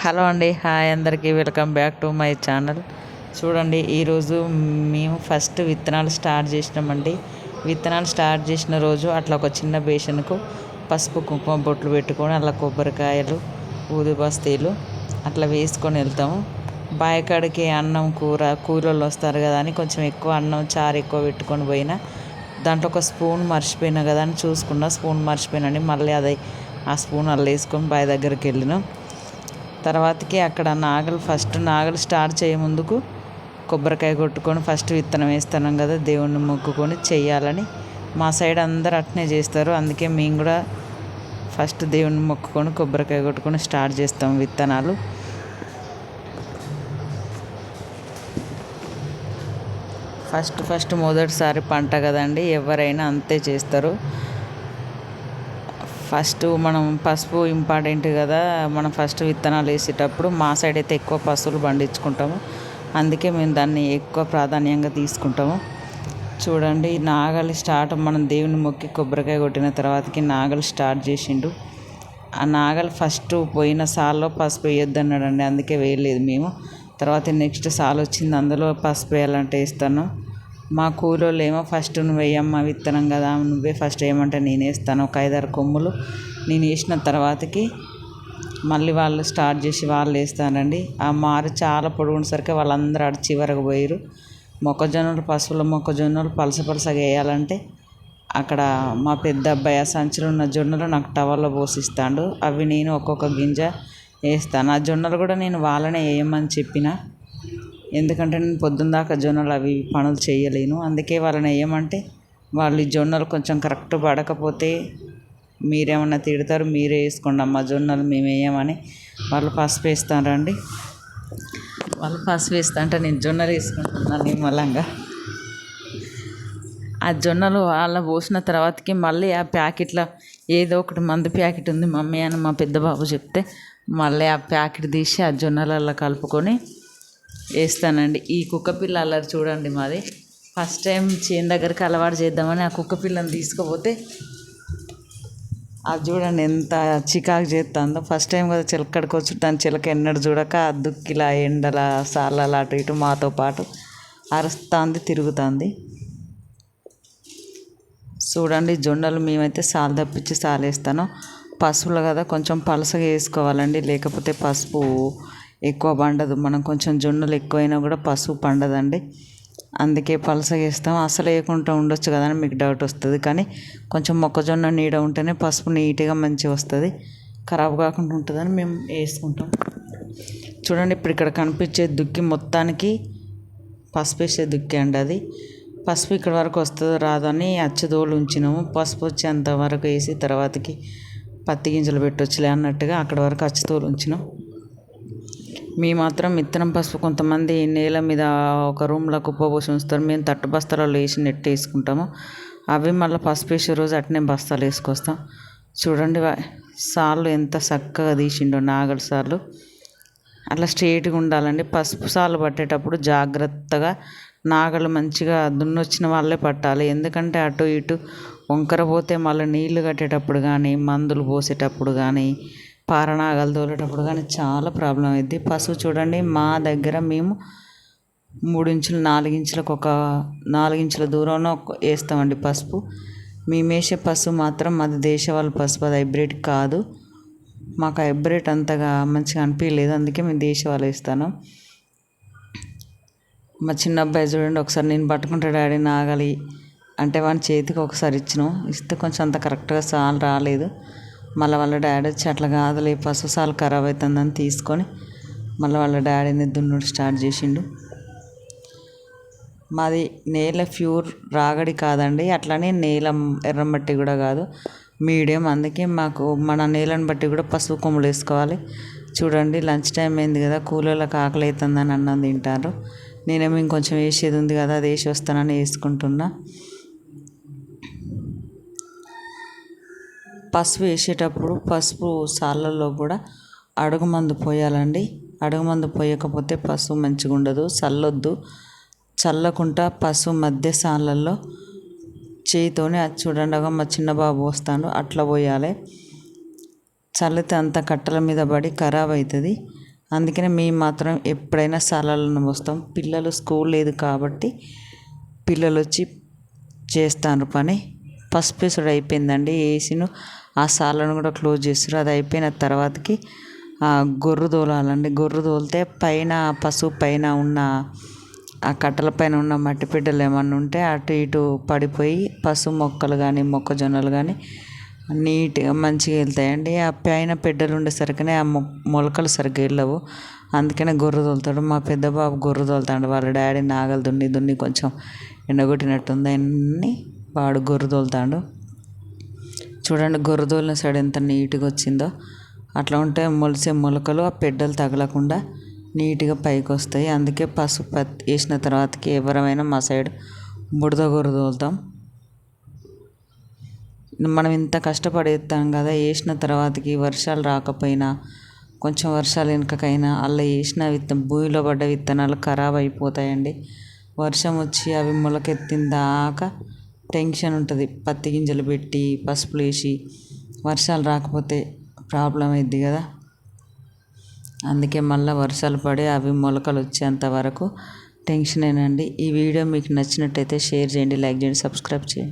Hello అండి, hi అందరికీ, welcome back to my channel. చూడండి, ఈరోజు మేము ఫస్ట్ విత్తనాలు స్టార్ట్ చేసినామండి. విత్తనాలు స్టార్ట్ చేసిన రోజు అట్లా ఒక చిన్న బేషన్కు పసుపు కుంకుమ బొట్లు పెట్టుకొని అలా కొబ్బరికాయలు ఊది బస్తీలు అట్లా వేసుకొని వెళ్తాము. బాయకాడికి అన్నం కూరలు వస్తారు కదా అని కొంచెం ఎక్కువ అన్నం చారు ఎక్కువ పెట్టుకొని పోయినా, దాంట్లో ఒక స్పూన్ మర్చిపోయినా కదా అని చూసుకున్నా. స్పూన్ మర్చిపోయినండి, మళ్ళీ ఆ స్పూన్ అల్ల వేసుకొని బావి దగ్గరికి వెళ్ళినాం. తర్వాతకి అక్కడ నాగలు స్టార్ట్ చేయ ముందుకు కొబ్బరికాయ కొట్టుకొని ఫస్ట్ విత్తనం వేస్తున్నాం కదా, దేవుణ్ణి మొక్కుకొని చెయ్యాలని మా సైడ్ అందరు అట్నే చేస్తారు. అందుకే మేము కూడా ఫస్ట్ దేవుణ్ణి మొక్కుకొని కొబ్బరికాయ కొట్టుకొని స్టార్ట్ చేస్తాం విత్తనాలు. ఫస్ట్ మొదటిసారి పంట కదండి, ఎవరైనా అంతే చేస్తారు. ఫస్ట్ మనం పసుపు ఇంపార్టెంట్ కదా, మనం ఫస్ట్ విత్తనాలు వేసేటప్పుడు మా సైడ్ అయితే ఎక్కువ పసుపులు పండించుకుంటాము. అందుకే మేము దాన్ని ఎక్కువ ప్రాధాన్యంగా తీసుకుంటాము. చూడండి, నాగలి స్టార్ట్ మనం దేవుని మొక్కి కొబ్బరికాయ కొట్టిన తర్వాతకి నాగలి స్టార్ట్ చేసిండు. ఆ నాగలి ఫస్ట్ పోయిన సాల్లో పసుపు వేయొద్దు అన్నాడండి, అందుకే వేయలేదు మేము. తర్వాత నెక్స్ట్ సాల్ వచ్చింది, అందులో పసుపు వేయాలంటే వేస్తాను. మా కూలోళ్ళు ఏమో ఫస్ట్ నువ్వు వేయమ్మ విత్తనం కదా, నువ్వే ఫస్ట్ వేయమంటే నేను వేస్తాను. ఒక 5-6 కొమ్ములు నేను వేసిన తర్వాతకి మళ్ళీ వాళ్ళు స్టార్ట్ చేసి వాళ్ళు వేస్తానండి. ఆ మారు చాలా పొడుగునేసరికి వాళ్ళందరూ అడిచి చివరకు పోయారు. పసుపులో మొక్కజొన్నలు పలసగా వేయాలంటే అక్కడ మా పెద్ద అబ్బాయి ఆ సంచిలో ఉన్న జొన్నలు నాకు టవల్లో పోసిస్తాడు. అవి నేను ఒక్కొక్క గింజ వేస్తాను. ఆ జొన్నలు కూడా నేను వాళ్ళనే వేయమని చెప్పిన, ఎందుకంటే నేను పొద్దున్న దాకా జొన్నలు అవి పనులు చేయలేను. అందుకే వాళ్ళని వేయమంటే వాళ్ళు ఈ జొన్నలు కొంచెం కరెక్ట్ పడకపోతే మీరేమన్నా తిడతారు, మీరే వేసుకోండి అమ్మ జొన్నలు, మేము వేయమని వాళ్ళు పసుపు వేస్తారండి. వాళ్ళు పసుపు వేస్తా అంటే నేను జొన్నలు వేసుకుంటున్నాను నిమ్మలంగా. ఆ జొన్నలు వాళ్ళ పోసిన తర్వాతకి మళ్ళీ ఆ ప్యాకెట్లో ఏదో ఒకటి మందు ప్యాకెట్ ఉంది మమ్మీ అని మా పెద్ద బాబు చెప్తే మళ్ళీ ఆ ప్యాకెట్ తీసి ఆ జొన్నలలో కలుపుకొని వేస్తానండి. ఈ కుక్కపిల్ల అల్లరి చూడండి మాది. ఫస్ట్ టైం చేను దగ్గరికి అలవాటు చేద్దామని ఆ కుక్కపిల్లని తీసుకుపోతే అది చూడండి ఎంత చికాకు చేస్తుందో. ఫస్ట్ టైం కదా చిలకడికి వచ్చి దాని చిలక ఎన్నడు చూడక దుక్కిలా ఎండల సార్ల అటు ఇటు మాతో పాటు అరుస్తుంది, తిరుగుతుంది. చూడండి, జొన్నలు మేమైతే సాలు తప్పించి సాలు వేస్తాను. పసుపులు కదా కొంచెం పలసగా వేసుకోవాలండి, లేకపోతే పసుపు ఎక్కువ పండదు. మనం కొంచెం జొన్నలు ఎక్కువైనా కూడా పసుపు పండదండి, అందుకే పలసగా వేస్తాం. అసలు వేయకుండా ఉండొచ్చు కదా అని మీకు డౌట్ వస్తుంది, కానీ కొంచెం మొక్కజొన్న నీడ ఉంటేనే పసుపు నీట్గా మంచిగా వస్తుంది, ఖరాబ్ కాకుండా ఉంటుందని మేము వేసుకుంటాం. చూడండి, ఇప్పుడు ఇక్కడ కనిపించే దుక్కి మొత్తానికి పసుపు వేసే దుక్కి అండి అది. పసుపు ఇక్కడ వరకు వస్తుందో రాదని అచ్చుదోలు ఉంచినాము. పసుపు వచ్చేంత వరకు వేసి తర్వాతకి పత్తి గింజలు పెట్టొచ్చులే అన్నట్టుగా అక్కడ వరకు అచ్చుతోలు ఉంచినాం. మేము మాత్రం విత్తనం పసుపు కొంతమంది నేల మీద ఒక రూమ్లో కుప్పపోసి ఉంచుతారు, మేము తట్టు బస్తాలలో వేసి నెట్ వేసుకుంటాము. అవి మళ్ళీ పసుపు వేసే రోజు అట్నే బస్తాలు వేసుకొస్తాం. చూడండి, సాళ్ళు ఎంత చక్కగా తీసిండో నాగలి సాళ్ళు. అట్లా స్ట్రేట్గా ఉండాలండి. పసుపు సాలు పట్టేటప్పుడు జాగ్రత్తగా నాగలు మంచిగా దున్నొచ్చిన వాళ్ళే పట్టాలి, ఎందుకంటే అటు ఇటు వంకర పోతే మళ్ళీ నీళ్లు కట్టేటప్పుడు కానీ మందులు పోసేటప్పుడు కానీ పారనాగలు తోలేటప్పుడు కానీ చాలా ప్రాబ్లం అయింది. పసుపు చూడండి, మా దగ్గర మేము 3 ఇంచులు 4 ఇంచులకు ఒక 4 ఇంచుల దూరంలో వేస్తామండి పసుపు. మేము వేసే పసుపు మాత్రం అది దేశవాళీ పసుపు, అది హైబ్రిడ్ కాదు. మాకు హైబ్రిడ్ అంతగా మంచిగా అనిపించలేదు, అందుకే మేము దేశవాళీ వేస్తాను. మా చిన్న అబ్బాయి చూడండి, ఒకసారి నేను పట్టుకుంటే డాడీ నాగలి అంటే వాని చేతికి ఒకసారి ఇస్తే కొంచెం అంత కరెక్ట్గా సాలు రాలేదు. మళ్ళీ వాళ్ళ డాడీ వచ్చి అట్లా కాదులే పసుపు సాలు ఖరాబ్ అవుతుందని తీసుకొని మళ్ళీ వాళ్ళ డాడీని దున్నుడు స్టార్ట్ చేసిండు. మాది నేల ప్యూర్ రాగడి కాదండి, అట్లనే నేల ఎర్రమట్టి కూడా కాదు, మీడియం. అందుకే మాకు మన నేలను బట్టి కూడా పసుపు కొమ్ములు వేసుకోవాలి. చూడండి, లంచ్ టైం అయింది కదా, కూలోళ్ళకి ఆకలి అవుతుందని అన్నం తింటారు. నేనేమో ఇంకొంచెం వేసేది ఉంది కదా, అది వేసి వస్తానని వేసుకుంటున్నా. పసుపు వేసేటప్పుడు పసుపు సాళ్ళల్లో కూడా అడుగుమందు పోయాలండి. అడుగుమందు పోయకపోతే పసుపు మంచిగా ఉండదు. చల్లకుండా పసుపు మధ్య సాళ్ళల్లో చేయితోనే అది చూడండి, మా చిన్న బాబు వస్తాడు అట్లా పోయాలి. చల్లితే అంత కట్టెల మీద పడి ఖరాబ్ అవుతుంది. అందుకనే మేము మాత్రం ఎప్పుడైనా సాలలను పోస్తాం. పిల్లలు స్కూల్ లేదు కాబట్టి పిల్లలు వచ్చి చేస్తారు పని. పసుపు వేసుడు అయిపోయిందండి. వేసిను ఆ సాలను కూడా క్లోజ్ చేస్తారు. అది అయిపోయిన తర్వాతకి గొర్రు తోలాలండి. గొర్రు తోలితే పైన పసుపు పైన ఉన్న ఆ కట్టెల పైన ఉన్న మట్టి బిడ్డలు ఏమన్నా ఉంటే అటు ఇటు పడిపోయి పసుపు మొక్కలు కానీ మొక్కజొన్నలు కానీ నీట్గా మంచిగా వెళ్తాయండి. ఆ పైన బిడ్డలు ఉండేసరికినే ఆ మొలకలు సరిగ్గా వెళ్ళవు. అందుకనే గొర్రు తోలుతాడు. మా పెద్ద బాబు గొర్రు తోలుతాడు. వాళ్ళ డాడీ నాగలు దున్ని కొంచెం ఎండగొట్టినట్టుంది అన్నీ వాడు గొర్రు తోలుతాడు. చూడండి గొర్రు తోలిన సైడ్ ఎంత నీట్గా వచ్చిందో. అట్లా ఉంటే మొలిసే మొలకలు ఆ పెడ్డలు తగలకుండా నీట్గా పైకి వస్తాయి. అందుకే పసుపు వేసిన తర్వాతకి ఎవరమైనా మా సైడ్ బుడద గొర్రు తోలుతాం. మనం ఇంత కష్టపడి వేస్తాం కదా, వేసిన తర్వాతకి వర్షాలు రాకపోయినా కొంచెం వర్షాలు వెనుకకైనా అలా వేసిన భూమిలో పడ్డ విత్తనాలు ఖరాబ్ అయిపోతాయండి. వర్షం వచ్చి అవి మొలకెత్తిన దాకా టెన్షన్ ఉంటుంది. పత్తి గింజలు పెట్టి పసుపులు వేసి వర్షాలు రాకపోతే ప్రాబ్లం అయింది కదా. అందుకే మళ్ళీ వర్షాలు పడి అవి మొలకలు వచ్చేంత వరకు టెన్షనేనండి. ఈ వీడియో మీకు నచ్చినట్టయితే షేర్ చేయండి, లైక్ చేయండి, సబ్స్క్రైబ్ చేయండి.